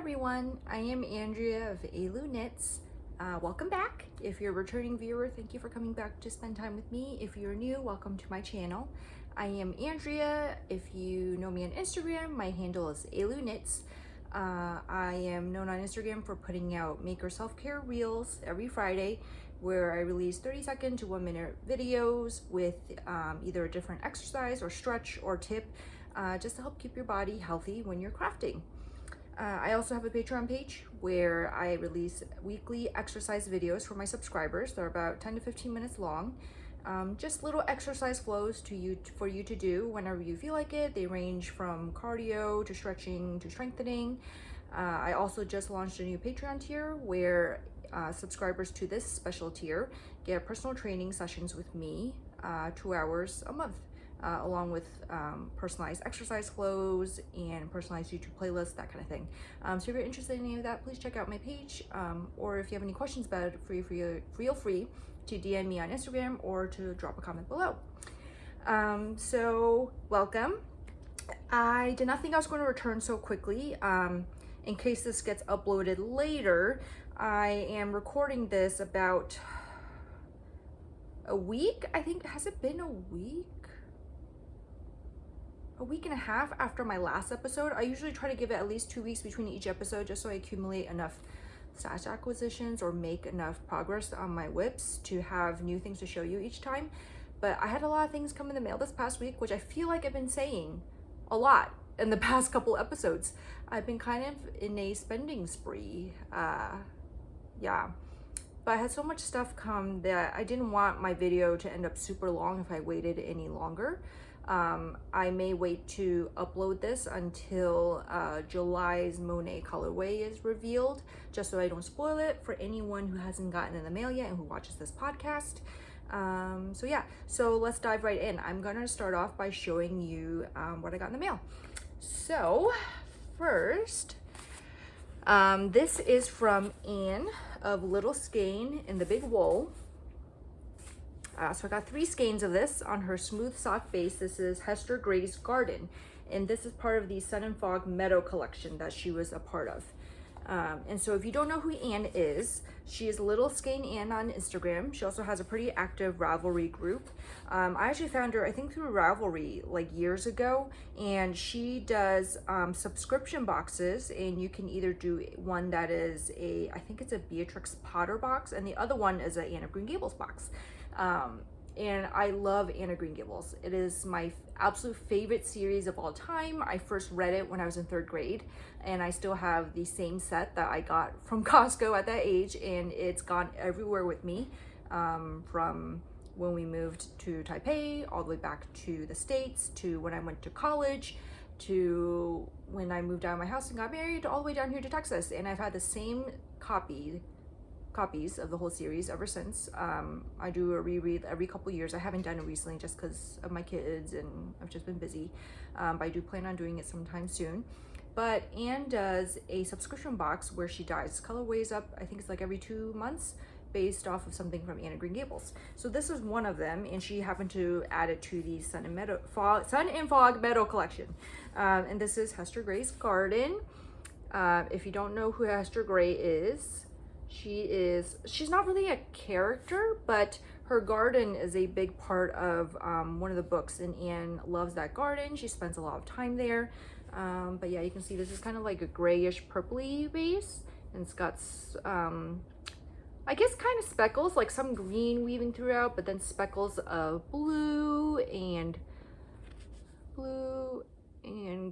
everyone, I am Andrea of Alu Knits. Welcome back. If you're a returning viewer, thank you for coming back to spend time with me. If you're new, welcome to my channel. I am Andrea. If you know me on Instagram, my handle is Alu Knits. I am known on Instagram for putting out maker self-care reels every Friday, where I release 30-second to 1-minute videos with either a different exercise or stretch or tip, just to help keep your body healthy when you're crafting. I also have a Patreon page where I release weekly exercise videos for my subscribers. They're about 10 to 15 minutes long. Just little exercise flows for you to do whenever you feel like it. They range from cardio to stretching to strengthening. I also just launched a new Patreon tier where subscribers to this special tier get personal training sessions with me, 2 hours a month. Along with personalized exercise flows and personalized YouTube playlists, that kind of thing. So if you're interested in any of that, please check out my page. Or if you have any questions about it, feel free to DM me on Instagram or to drop a comment below. So welcome. I did not think I was going to return so quickly. In case this gets uploaded later, I am recording this about a week. I think, has it been a week? A week and a half after my last episode. I usually try to give it at least 2 weeks between each episode just so I accumulate enough stash acquisitions or make enough progress on my whips to have new things to show you each time. But I had a lot of things come in the mail this past week, which I feel like I've been saying a lot in the past couple episodes. I've been kind of in a spending spree. Yeah. But I had so much stuff come that I didn't want my video to end up super long if I waited any longer. I may wait to upload this until July's Monet colorway is revealed, just so I don't spoil it for anyone who hasn't gotten in the mail yet and who watches this podcast. So yeah, so let's dive right in. I'm gonna start off by showing you what I got in the mail. So first, this is from Anne of Little Skein in the Big Wool. So I got 3 skeins of this on her smooth sock base. This is Hester Gray's Garden, and this is part of the Sun and Fog Meadow collection that she was a part of. And so if you don't know who Anne is, she is Little Skein Anne on Instagram. She also has a pretty active Ravelry group. I actually found her, I think, through Ravelry like years ago, and she does subscription boxes, and you can either do one that is I think it's a Beatrix Potter box, and the other one is a Anne of Green Gables box. And I love Anne of Green Gables. It is my absolute favorite series of all time. I first read it when I was in 3rd grade, and I still have the same set that I got from Costco at that age, and it's gone everywhere with me, from when we moved to Taipei, all the way back to the States, to when I went to college, to when I moved out of my house and got married, all the way down here to Texas. And I've had the same copies of the whole series ever since. I do a reread every couple years. I haven't done it recently just because of my kids and I've just been busy, but I do plan on doing it sometime soon. But Anne does a subscription box where she dyes colorways up, I think it's like every 2 months, based off of something from Anne of Green Gables. So this is one of them, and she happened to add it to the Sun and Fog Meadow collection. And this is Hester Gray's Garden. If you don't know who Hester Gray is, she's not really a character, but her garden is a big part of one of the books, and Anne loves that garden. She spends a lot of time there. But yeah, you can see this is kind of like a grayish purpley base, and it's got I guess kind of speckles, like some green weaving throughout, but then speckles of blue and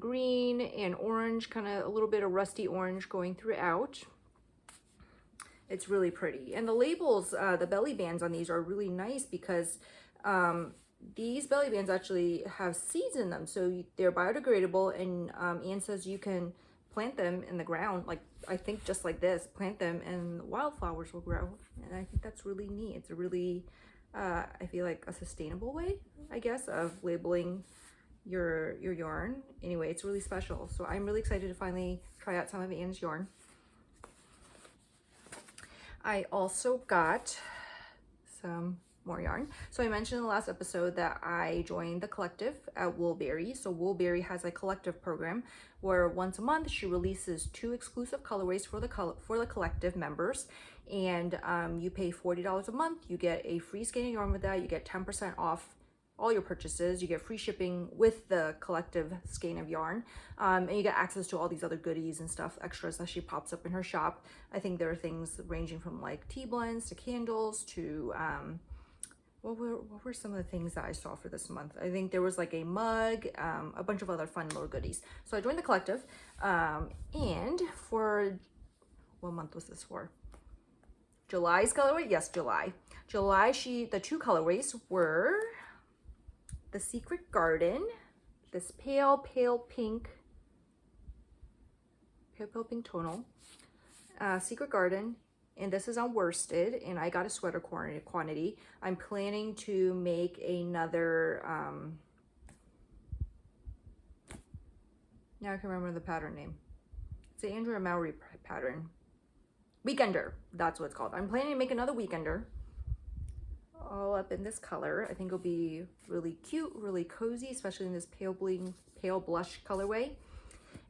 green and orange, kind of a little bit of rusty orange going throughout. It's really pretty. And the labels, the belly bands on these are really nice because these belly bands actually have seeds in them. So they're biodegradable, and Anne says you can plant them in the ground, like I think just like this, plant them and wildflowers will grow. And I think that's really neat. It's a really, I feel like a sustainable way, I guess, of labeling your yarn. Anyway, it's really special. So I'm really excited to finally try out some of Anne's yarn. I also got some more yarn. So I mentioned in the last episode that I joined the collective at Woolberry. So Woolberry has a collective program where once a month she releases 2 exclusive colorways for the collective members, and you pay $40 a month. You get a free skein of yarn with that. You get 10% off all your purchases. You get free shipping with the collective skein of yarn, and you get access to all these other goodies and stuff, extras that she pops up in her shop. I think there are things ranging from like tea blends to candles to what were some of the things that I saw for this month? I think there was like a mug, a bunch of other fun little goodies. So I joined the collective, and for, what month was this for? July's colorway? Yes, July. The 2 colorways were the Secret Garden, this pale pink tonal, Secret Garden, and this is on worsted, and I got a sweater quantity. I'm planning to make another, now I can remember the pattern name. It's the Andrea Mowry pattern. Weekender, that's what it's called. I'm planning to make another Weekender, all up in this color. I think it'll be really cute, really cozy, especially in this pale blush colorway.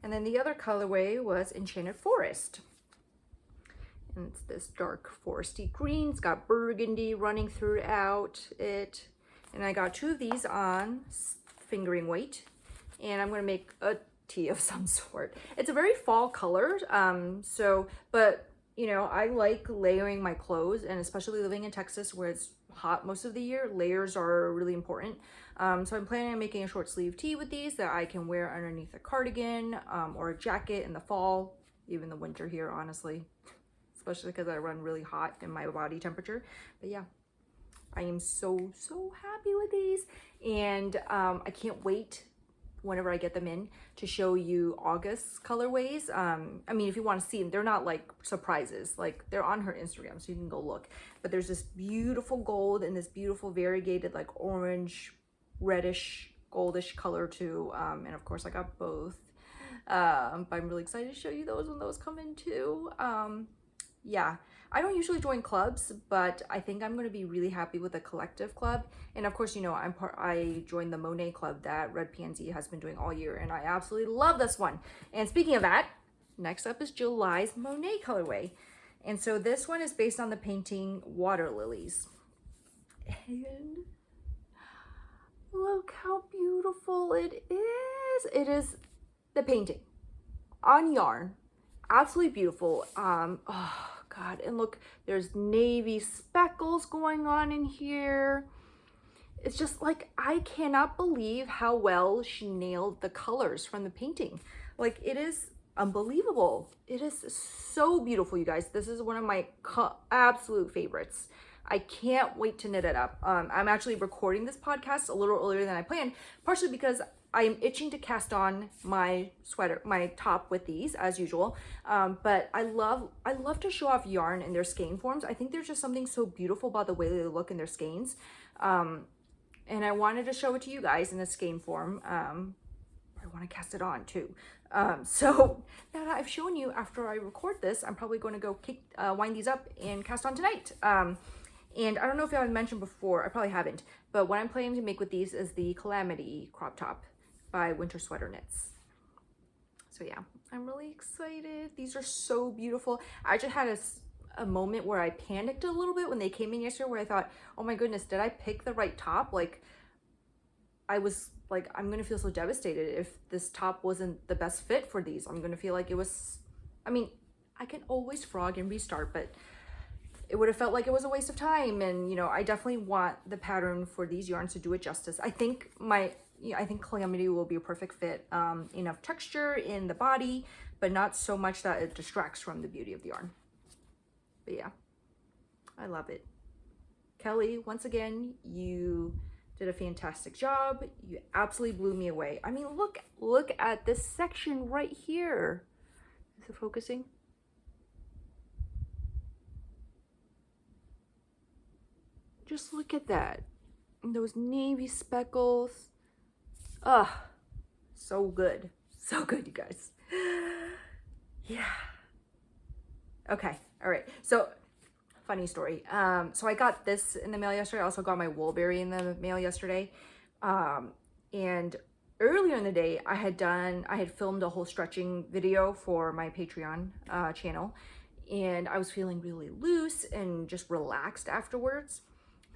And then the other colorway was Enchanted Forest. And it's this dark foresty green. It's got burgundy running throughout it. And I got 2 of these on fingering weight. And I'm gonna make a tee of some sort. It's a very fall color, but you know, I like layering my clothes, and especially living in Texas where it's hot most of the year, layers are really important. So I'm planning on making a short sleeve tee with these that I can wear underneath a cardigan, or a jacket in the fall, even the winter here, honestly, especially because I run really hot in my body temperature. But yeah, I am so happy with these, and I can't wait whenever I get them in to show you August's colorways. I mean, if you want to see them, they're not like surprises, like they're on her Instagram, so you can go look. But there's this beautiful gold and this beautiful variegated like orange, reddish, goldish color too. And of course I got both. But I'm really excited to show you those when those come in too. Yeah, I don't usually join clubs, but I think I'm going to be really happy with the collective club. And of course, you know, I joined the Monet club that Red Pansy has been doing all year, and I absolutely love this one. And speaking of that, next up is July's Monet colorway. And so this one is based on the painting Water Lilies. And look how beautiful it is. It is the painting on yarn. Absolutely beautiful. Oh God, and look, there's navy speckles going on in here. It's just like, I cannot believe how well she nailed the colors from the painting. Like, it is unbelievable. It is so beautiful, you guys. This is one of my absolute favorites. I can't wait to knit it up. I'm actually recording this podcast a little earlier than I planned, partially because I am itching to cast on my top with these as usual. But I love to show off yarn in their skein forms. I think there's just something so beautiful about the way they look in their skeins. And I wanted to show it to you guys in a skein form. I want to cast it on too. So now that I've shown you, after I record this, I'm probably going to go wind these up and cast on tonight. And I don't know if I mentioned before, I probably haven't, but what I'm planning to make with these is the Calamity crop top by Winter Sweater Knits. So yeah, I'm really excited. These are so beautiful. I just had a moment where I panicked a little bit when they came in yesterday, where I thought, oh my goodness, did I pick the right top? Like, I was like, I'm gonna feel so devastated if this top wasn't the best fit for these. I'm gonna feel like it was, I mean, I can always frog and restart, but it would have felt like it was a waste of time. And you know, I definitely want the pattern for these yarns to do it justice. I think Calamity will be a perfect fit. Enough texture in the body, but not so much that it distracts from the beauty of the yarn. But yeah, I love it. Kelly, once again, you did a fantastic job. You absolutely blew me away. I mean, look at this section right here. Is it focusing? Just look at that. And those navy speckles. Ah, so good. So good, you guys. Yeah. Okay. All right. So funny story. So I got this in the mail yesterday. I also got my Woolberry in the mail yesterday. And earlier in the day, I had filmed a whole stretching video for my Patreon channel, and I was feeling really loose and just relaxed afterwards.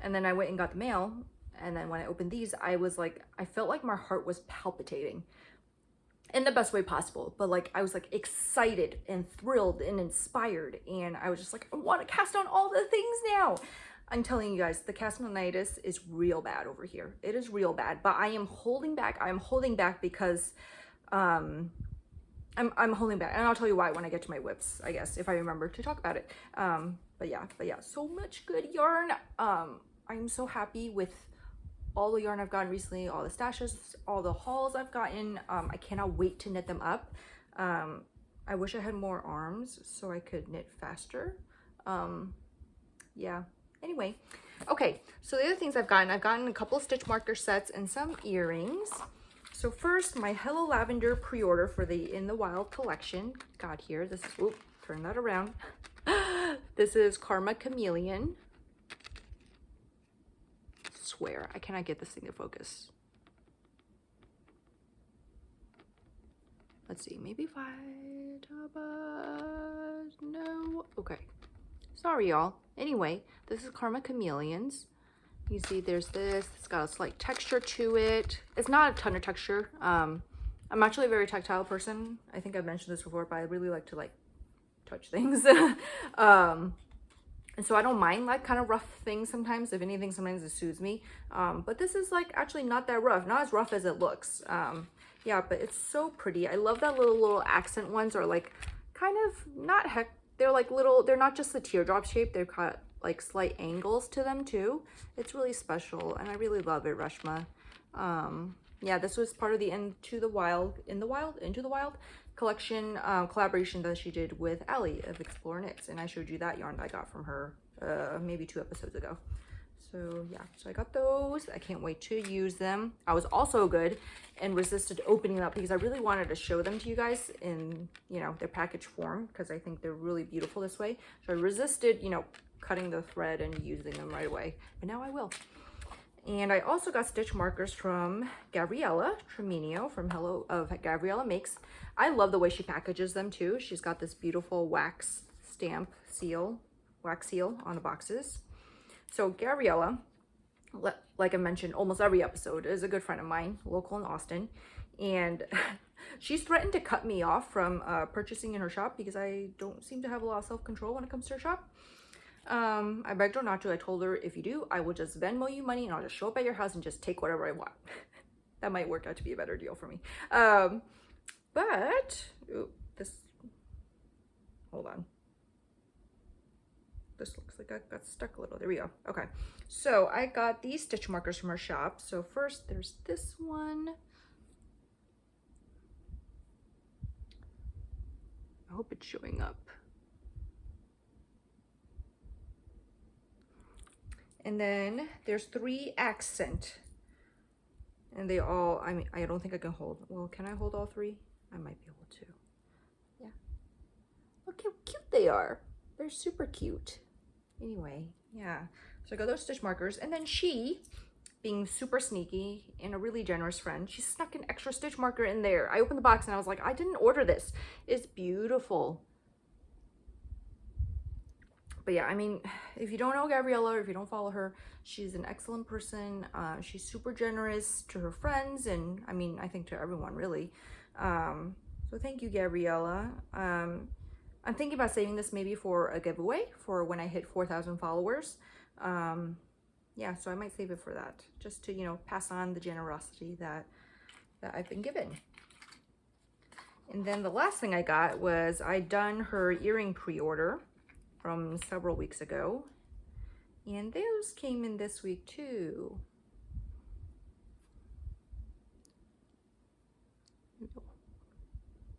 And then I went and got the mail, and then when I opened these, I felt like my heart was palpitating in the best way possible, but like I was like excited and thrilled and inspired, and I was just like, I want to cast on all the things now. I'm telling you guys, the cast-on-itis is real bad over here. It is real bad, but I am holding back. I'm holding back because I'm holding back, and I'll tell you why when I get to my whips, I guess, if I remember to talk about it. But yeah, so much good yarn. I'm so happy with all the yarn I've gotten recently, all the stashes, all the hauls I've gotten. I cannot wait to knit them up. I wish I had more arms so I could knit faster. Yeah, anyway. Okay, so the other things I've gotten a couple of stitch marker sets and some earrings. So first, my Hello Lavender pre-order for the In the Wild collection got here. This is, whoop, turn that around. This is Karma Chameleon. Swear, I cannot get this thing to focus. Let's see, maybe if I no, okay. Sorry, y'all. Anyway, this is Karma Chameleons. You see there's this, it's got a slight texture to it. It's not a ton of texture. I'm actually a very tactile person. I think I've mentioned this before, but I really like to like touch things. And so I don't mind like kind of rough things sometimes. If anything, sometimes it soothes me. But this is like actually not that rough, not as rough as it looks. Yeah, but it's so pretty. I love that little accent ones are like kind of not they're like little, they're not just the teardrop shape. They've got like slight angles to them too. It's really special, and I really love it, Reshma. Yeah, this was part of the Into the Wild collection collaboration that she did with Allie of Explore Knits, and I showed you that yarn that I got from her maybe 2 episodes ago. So yeah, so I got those. I can't wait to use them. I was also good and resisted opening them up because I really wanted to show them to you guys in, you know, their package form, because I think they're really beautiful this way. So I resisted, you know, cutting the thread and using them right away, but now I will. And I also got stitch markers from Gabriella Treminio from Gabriella Makes. I love the way she packages them too. She's got this beautiful wax seal on the boxes. So Gabriella, like I mentioned almost every episode, is a good friend of mine, local in Austin. And she's threatened to cut me off from purchasing in her shop because I don't seem to have a lot of self-control when it comes to her shop. I begged her not to. I told her, if you do, I will just Venmo you money and I'll just show up at your house and just take whatever I want. That might work out to be a better deal for me. But hold on. This looks like I got stuck a little. There we go. Okay. So I got these stitch markers from her shop. So first there's this one. I hope it's showing up. And then there's 3 accent, and they all, I mean, I don't think I can hold, well, can I hold all 3? I might be able to. Yeah. Look how cute they are. They're super cute. Anyway, yeah. So I got those stitch markers, and then she, being super sneaky and a really generous friend, she snuck an extra stitch marker in there. I opened the box and I was like, I didn't order this. It's beautiful. But yeah, I mean, if you don't know Gabriella or if you don't follow her, she's an excellent person. She's super generous to her friends, and I mean, I think to everyone really. So thank you, Gabriella. I'm thinking about saving this maybe for a giveaway for when I hit 4,000 followers. Yeah, so I might save it for that, just to, you know, pass on the generosity that I've been given. And then the last thing I got was I'd done her earring pre-order from several weeks ago, and those came in this week too.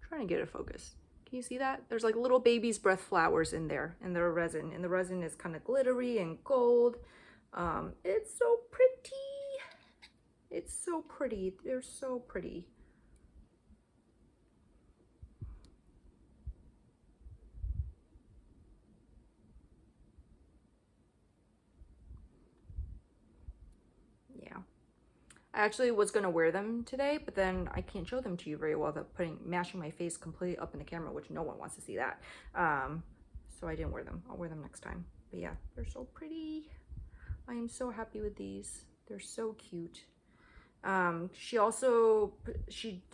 Trying to get a focus. Can you see that? There's like little baby's breath flowers in there, and they're resin, and the resin is kind of glittery and gold. It's so pretty. It's so pretty. They're so pretty. I actually was gonna wear them today, but then I can't show them to you very well without mashing my face completely up in the camera, which no one wants to see that. So I didn't wear them. I'll wear them next time. But yeah, they're so pretty. I am so happy with these. They're so cute. She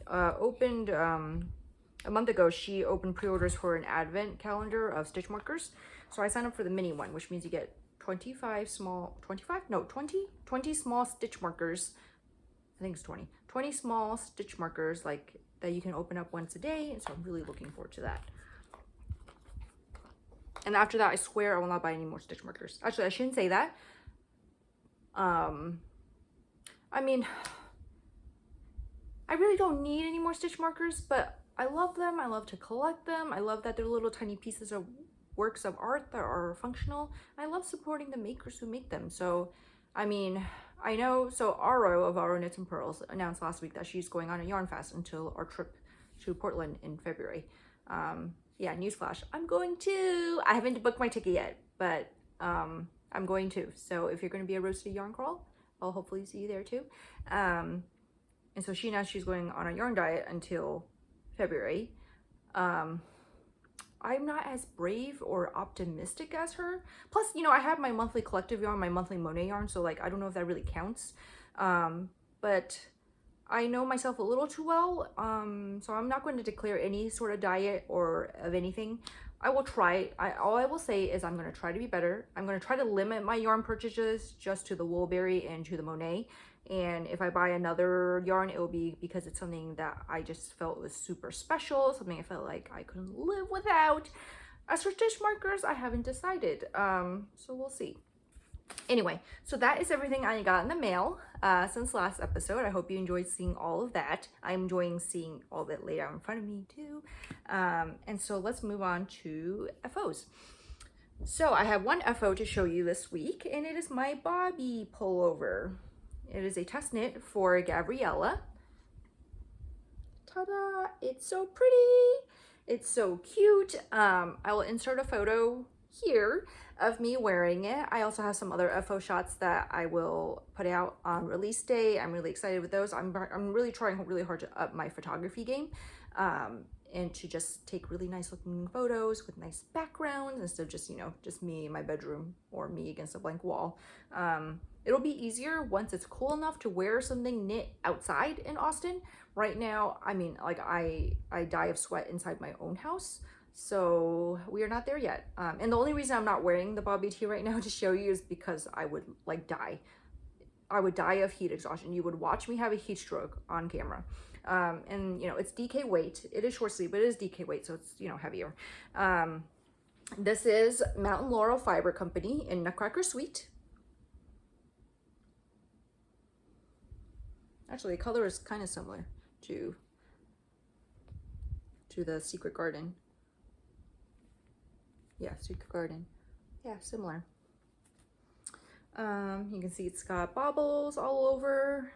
opened a month ago. She opened pre-orders for an advent calendar of stitch markers. So I signed up for the mini one, which means you get 20 small stitch markers. I think it's 20 small stitch markers like that you can open up once a day. And so I'm really looking forward to that. And after that, I swear I will not buy any more stitch markers. Actually, I shouldn't say that. I mean, I really don't need any more stitch markers, but I love them. I love to collect them. I love that they're little tiny pieces of works of art that are functional. I love supporting the makers who make them. So, I mean, I know, so Aro of Aro Knits and Pearls announced last week that she's going on a yarn fast until our trip to Portland in February. Yeah, newsflash, I'm going to. I haven't booked my ticket yet, but I'm going to. So if you're going to be a roasted yarn crawl, I'll hopefully see you there too. And so she announced she's going on a yarn diet until February. I'm not as brave or optimistic as her. Plus, you know, I have my monthly collective yarn, my monthly Monet yarn, so like I don't know if that really counts. But I know myself a little too well, so I'm not going to declare any sort of diet or of anything. I will try. All I will say is I'm going to try to be better. I'm going to try to limit my yarn purchases just to the Woolberry and to the Monet. And if I buy another yarn, it will be because it's something that I just felt was super special, something I felt like I couldn't live without. As for stitch markers, I haven't decided, so we'll see. Anyway, so that is everything I got in the mail since last episode. I hope you enjoyed seeing all of that. I'm enjoying seeing all of it laid out in front of me too. And so let's move on to FOs. So I have one FO to show you this week, and it is my Bobbi pullover. It is a test knit for Gabriella. Ta-da! It's so pretty. It's so cute. I will insert a photo here of me wearing it. I also have some other FO shots that I will put out on release day. I'm really excited with those. I'm really trying really hard to up my photography game and to just take really nice looking photos with nice backgrounds instead of just, you know, just me in my bedroom or me against a blank wall. It'll be easier once it's cool enough to wear something knit outside in Austin. Right now, I mean, like I die of sweat inside my own house. So we are not there yet. And the only reason I'm not wearing the Bobbi tee right now to show you is because I would like die. I would die of heat exhaustion. You would watch me have a heat stroke on camera. And you know, it's DK weight. It is short sleeve, but it is DK weight, so it's, you know, heavier. This is Mountain Laurel Fiber Company in Nutcracker Suite. Actually, the color is kind of similar to the Secret Garden. Yeah, Secret Garden. Yeah, similar. You can see it's got baubles all over.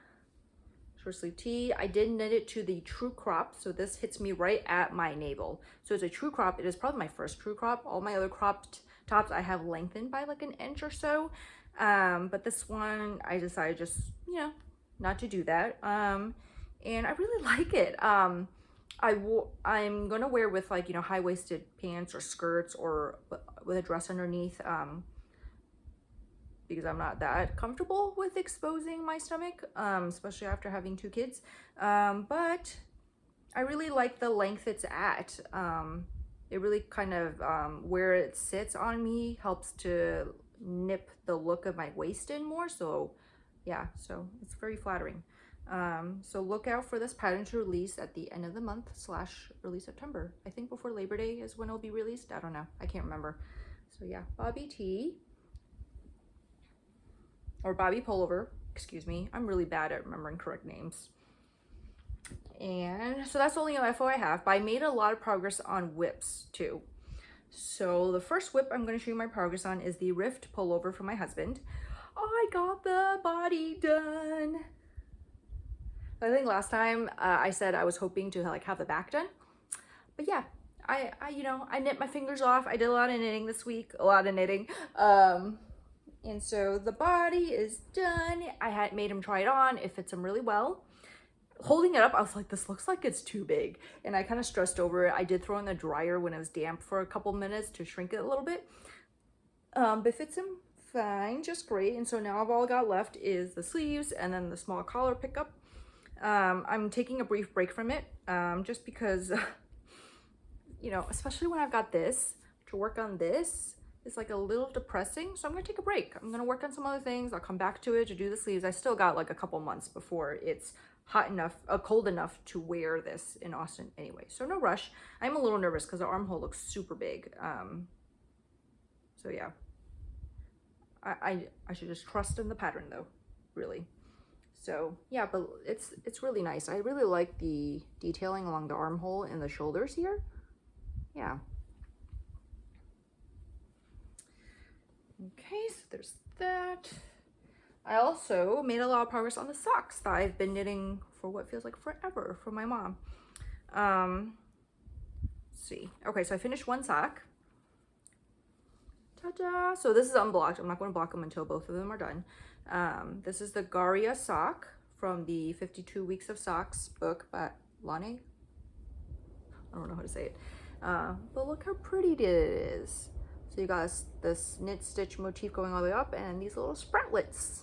Short sleeve tee. I did knit it to the true crop, so this hits me right at my navel. So it's a true crop. It is probably my first true crop. All my other cropped tops I have lengthened by like an inch or so. But this one I decided just, you know, not to do that. And I really like it. I'm gonna wear with like, you know, high-waisted pants or skirts or with a dress underneath, because I'm not that comfortable with exposing my stomach, especially after having 2 kids. But I really like the length it's at. It really kind of, where it sits on me helps to nip the look of my waist in more. So yeah, so it's very flattering. So look out for this pattern to release at the end of the month / early September. I think before Labor Day is when it'll be released. I don't know. I can't remember. So yeah, Bobbi tee. Or Bobbi pullover. Excuse me. I'm really bad at remembering correct names. And so that's the only FO I have. But I made a lot of progress on whips too. So the first whip I'm going to show you my progress on is the Rift pullover for my husband. I got the body done. I think last time I said I was hoping to like have the back done, but yeah, I you know, I knit my fingers off. I did a lot of knitting this week, a lot of knitting, And so the body is done. I had made him try it on. It fits him really well. Holding it up, I was like, this looks like it's too big. And I kind of stressed over it. I did throw in the dryer when it was damp for a couple minutes to shrink it a little bit. But it fits him fine, just great. And so now all I got left is the sleeves and then the small collar pickup. I'm taking a brief break from it, just because, you know, especially when I've got this, to work on this, it's like a little depressing. So I'm gonna take a break. I'm gonna work on some other things. I'll come back to it to do the sleeves. I still got like a couple months before it's hot enough, cold enough to wear this in Austin anyway. So no rush. I'm a little nervous because the armhole looks super big. So yeah, I should just trust in the pattern though, really. So yeah, but it's really nice. I really like the detailing along the armhole and the shoulders here. Yeah. Okay, so there's that. I also made a lot of progress on the socks that I've been knitting for what feels like forever for my mom. Let's see. Okay, so I finished one sock. Ta-da! So this is unblocked. I'm not going to block them until both of them are done. This is the Garia sock from the 52 Weeks of Socks book by Lane. I don't know how to say it. But look how pretty it is. So you got this knit stitch motif going all the way up and these little sproutlets.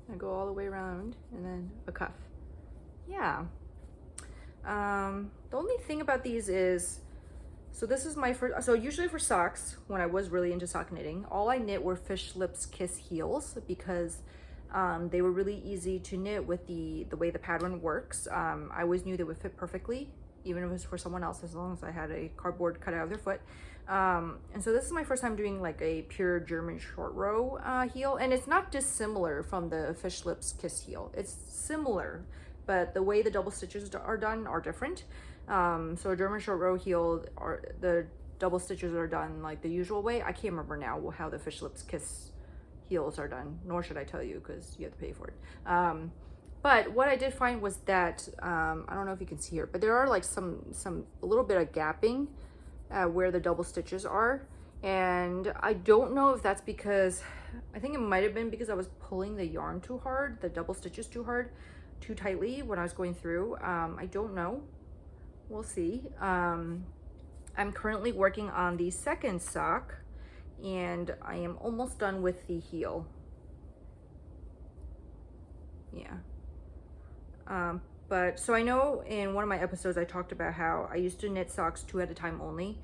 And go all the way around and then a cuff. Yeah. The only thing about these is, so this is my first, so usually for socks, when I was really into sock knitting, all I knit were Fish Lips Kiss heels because they were really easy to knit with the way the pattern works. I always knew they would fit perfectly, even if it was for someone else, as long as I had a cardboard cut out of their foot. And so this is my first time doing like a pure German short row heel, and it's not dissimilar from the Fish Lips Kiss heel. It's similar, but the way the double stitches are done are different. So a German short row heel, the double stitches are done like the usual way. I can't remember now how the Fish Lips Kiss heels are done, nor should I tell you because you have to pay for it. But what I did find was that, I don't know if you can see here, but there are like a little bit of gapping where the double stitches are. And I don't know if that's because, I think it might have been because I was pulling the yarn too hard, the double stitches too tightly when I was going through. I don't know. We'll see. I'm currently working on the second sock and I am almost done with the heel. Yeah. But so I know in one of my episodes I talked about how I used to knit socks 2 at a time only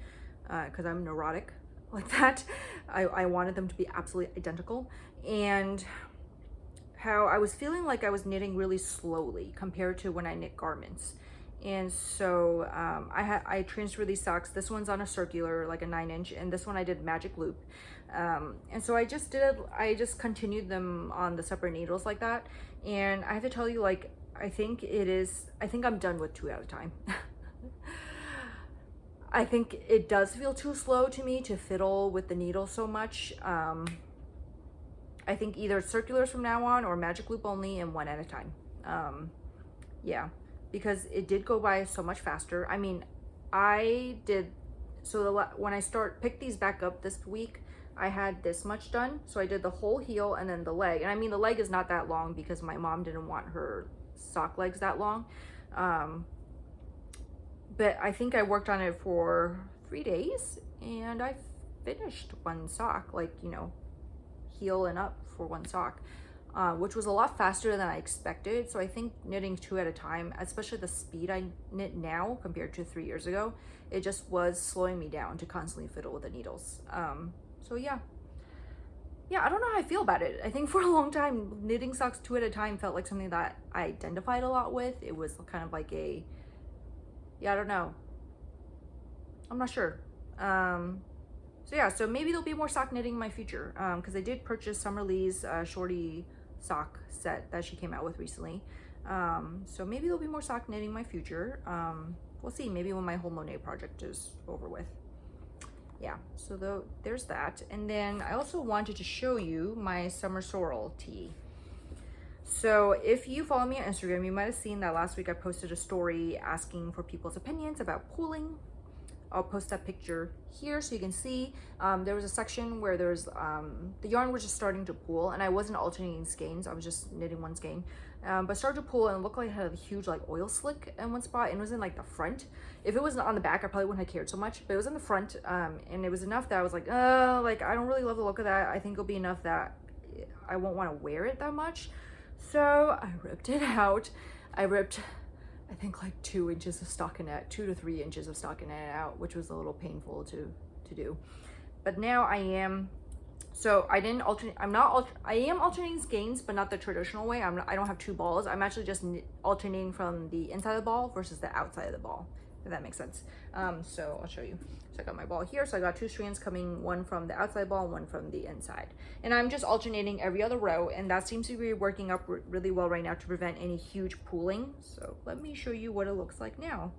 because I'm neurotic like that. I wanted them to be absolutely identical, and how I was feeling like I was knitting really slowly compared to when I knit garments. And so I transferred these socks. This one's on a circular, like a 9-inch, and this one I did magic loop. And so I just continued them on the separate needles like that. And I have to tell you, like, I think I'm done with 2 at a time. I think it does feel too slow to me to fiddle with the needle so much. I think either circulars from now on or magic loop only and 1 at a time. Yeah, because it did go by so much faster. I mean, when I picked these back up this week, I had this much done. So I did the whole heel and then the leg. And I mean, the leg is not that long because my mom didn't want her sock legs that long. But I think I worked on it for 3 days and I finished 1 sock, like, you know, heel and up for 1 sock, which was a lot faster than I expected. So I think knitting 2 at a time, especially the speed I knit now compared to 3 years ago, it just was slowing me down to constantly fiddle with the needles. So yeah, I don't know how I feel about it. I think for a long time, knitting socks 2 at a time felt like something that I identified a lot with. It was kind of like I don't know. I'm not sure. So yeah, so maybe there'll be more sock knitting in my future, because I did purchase Summer Lee's shorty sock set that she came out with recently. So maybe there'll be more sock knitting in my future. We'll see, maybe when my whole Monet project is over with. Yeah, so there's that. And then I also wanted to show you my summer Sorrel tee. So if you follow me on Instagram, you might have seen that last week I posted a story asking for people's opinions about pooling. I'll post that picture here so you can see. There was a section where there's the yarn was just starting to pool, and I wasn't alternating skeins. I was just knitting one skein, but started to pool and it looked like it had a huge like oil slick in one spot, and it was in like the front. If it wasn't on the back, I probably wouldn't have cared so much, but it was in the front, and it was enough that I was like I don't really love the look of that. I think it'll be enough that I won't want to wear it that much. So I ripped it out. I ripped, I think, like 2 inches of stockinette, 2 to 3 inches of stockinette out, which was a little painful to do. But now I am, so I didn't alternate, I am alternating skeins, but not the traditional way. I don't have 2 balls. I'm actually just alternating from the inside of the ball versus the outside of the ball, if that makes sense. So I'll show you. So I got my ball here. So I got 2 strands coming, one from the outside ball, one from the inside. And I'm just alternating every other row, and that seems to be working up really well right now to prevent any huge pooling. So let me show you what it looks like now.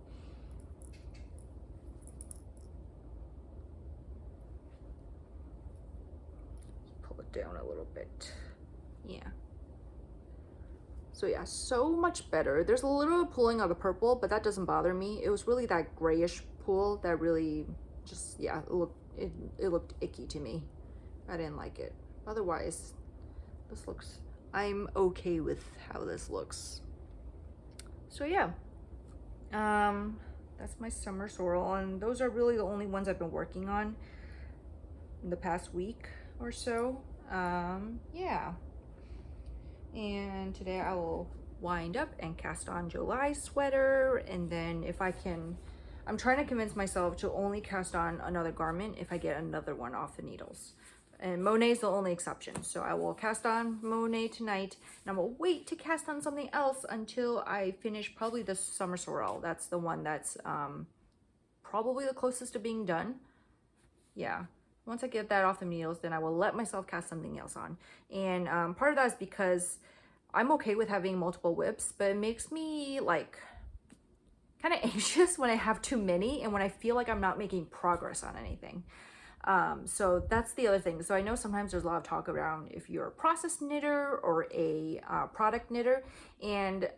Pull it down a little bit. Yeah. So yeah, so much better. There's a little pooling of the purple, but that doesn't bother me. It was really that grayish pool that really just, yeah, it looked icky to me. I didn't like it. Otherwise, this looks, I'm okay with how this looks. So yeah, that's my summer sorrel, and those are really the only ones I've been working on in the past week or so. Yeah. And today I will wind up and cast on July's sweater, and then if I can, I'm trying to convince myself to only cast on another garment if I get another one off the needles. And Monet's the only exception. So I will cast on Monet tonight, and I will wait to cast on something else until I finish probably the summer sorrel. That's the one that's probably the closest to being done. Yeah. Once I get that off the needles, then I will let myself cast something else on. And part of that is because I'm okay with having multiple whips, but it makes me like kind of anxious when I have too many and when I feel like I'm not making progress on anything. So that's the other thing. So I know sometimes there's a lot of talk around if you're a process knitter or a product knitter. And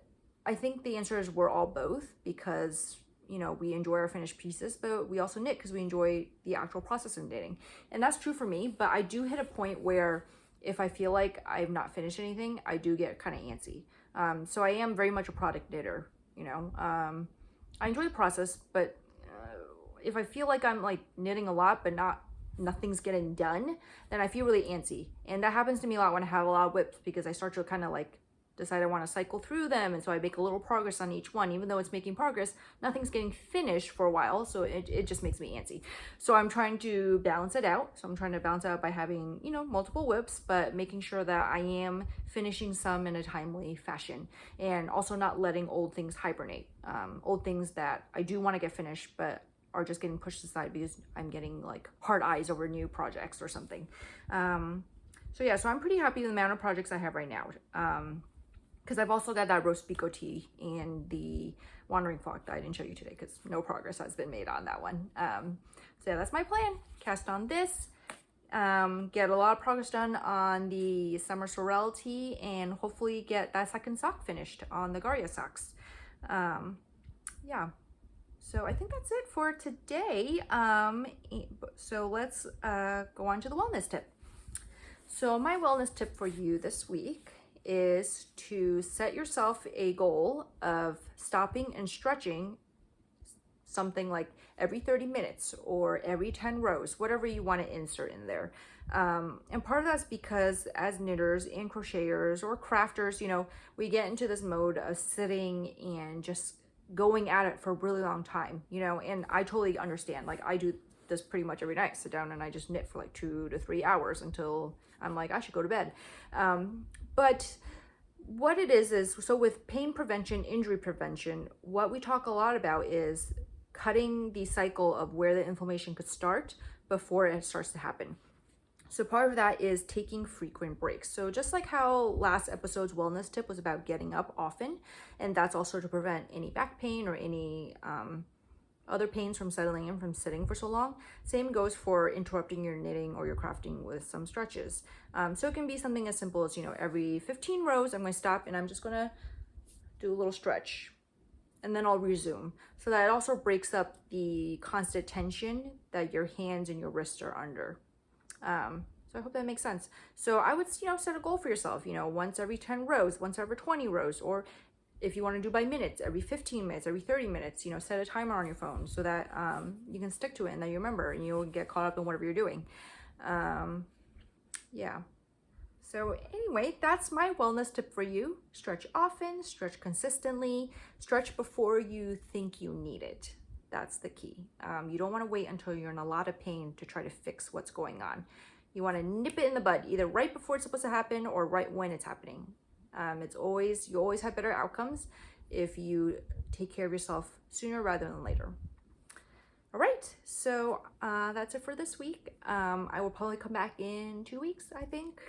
I think the answer is we're all both, because you know, we enjoy our finished pieces, but we also knit because we enjoy the actual process of knitting. And that's true for me, but I do hit a point where if I feel like I've not finished anything, I do get kind of antsy. So I am very much a product knitter, you know. I enjoy the process, but if I feel like I'm like knitting a lot, but nothing's getting done, then I feel really antsy. And that happens to me a lot when I have a lot of whips, because I start to kind of like decide I want to cycle through them, and so I make a little progress on each one. Even though it's making progress, nothing's getting finished for a while, so it just makes me antsy. So I'm trying to balance it out. So I'm trying to balance out by having, you know, multiple whips, but making sure that I am finishing some in a timely fashion, and also not letting old things hibernate. Old things that I do want to get finished, but are just getting pushed aside because I'm getting like hard eyes over new projects or something. So yeah, so I'm pretty happy with the amount of projects I have right now. Because I've also got that roast pico tea and the wandering flock that I didn't show you today because no progress has been made on that one. So yeah, that's my plan. Cast on this, get a lot of progress done on the summer sorrel tee, and hopefully get that second sock finished on the Garia socks. Yeah, so I think that's it for today. So let's go on to the wellness tip. So my wellness tip for you this week is to set yourself a goal of stopping and stretching something like every 30 minutes or every 10 rows, whatever you want to insert in there. And part of that's because as knitters and crocheters or crafters, you know, we get into this mode of sitting and just going at it for a really long time, you know, and I totally understand. Like I do this pretty much every night, sit down and I just knit for like 2 to 3 hours until I'm like, I should go to bed. But what it is so with pain prevention, injury prevention, what we talk a lot about is cutting the cycle of where the inflammation could start before it starts to happen. So part of that is taking frequent breaks. So just like how last episode's wellness tip was about getting up often, and that's also to prevent any back pain or any other pains from settling in from sitting for so long. Same goes for interrupting your knitting or your crafting with some stretches. So it can be something as simple as, you know, every 15 rows, I'm going to stop and I'm just going to do a little stretch. and then I'll resume. So that it also breaks up the constant tension that your hands and your wrists are under. So I hope that makes sense. So I would, set a goal for yourself, once every 10 rows, once every 20 rows, or if you want to do by minutes, every 15 minutes, every 30 minutes, set a timer on your phone so that you can stick to it and that you remember and you'll get caught up in whatever you're doing. Yeah. So anyway, that's my wellness tip for you. Stretch often, stretch consistently, stretch before you think you need it. That's the key. You don't want to wait until you're in a lot of pain to try to fix what's going on. You want to nip it in the bud, either right before it's supposed to happen or right when it's happening. You always have better outcomes if you take care of yourself sooner rather than later. All right, so that's it for this week. I will probably come back in 2 weeks, I think.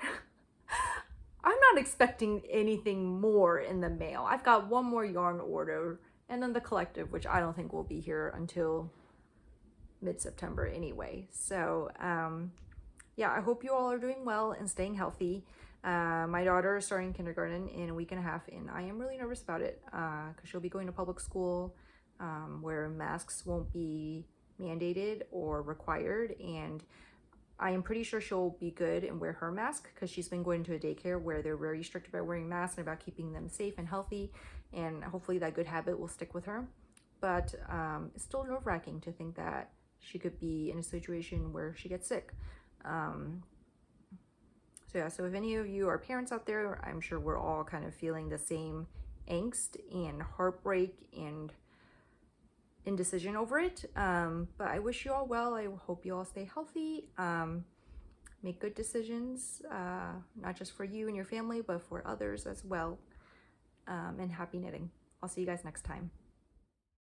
I'm not expecting anything more in the mail. I've got one more yarn order and then the collective, which I don't think will be here until mid-September anyway. So yeah, I hope you all are doing well and staying healthy. My daughter is starting kindergarten in a week and a half, and I am really nervous about it because she'll be going to public school where masks won't be mandated or required, and I am pretty sure she'll be good and wear her mask because she's been going to a daycare where they're very strict about wearing masks and about keeping them safe and healthy, and hopefully that good habit will stick with her. But it's still nerve-wracking to think that she could be in a situation where she gets sick. So yeah, so if any of you are parents out there, I'm sure we're all kind of feeling the same angst and heartbreak and indecision over it. But I wish you all well. I hope you all stay healthy, make good decisions, not just for you and your family, but for others as well. And happy knitting. I'll see you guys next time.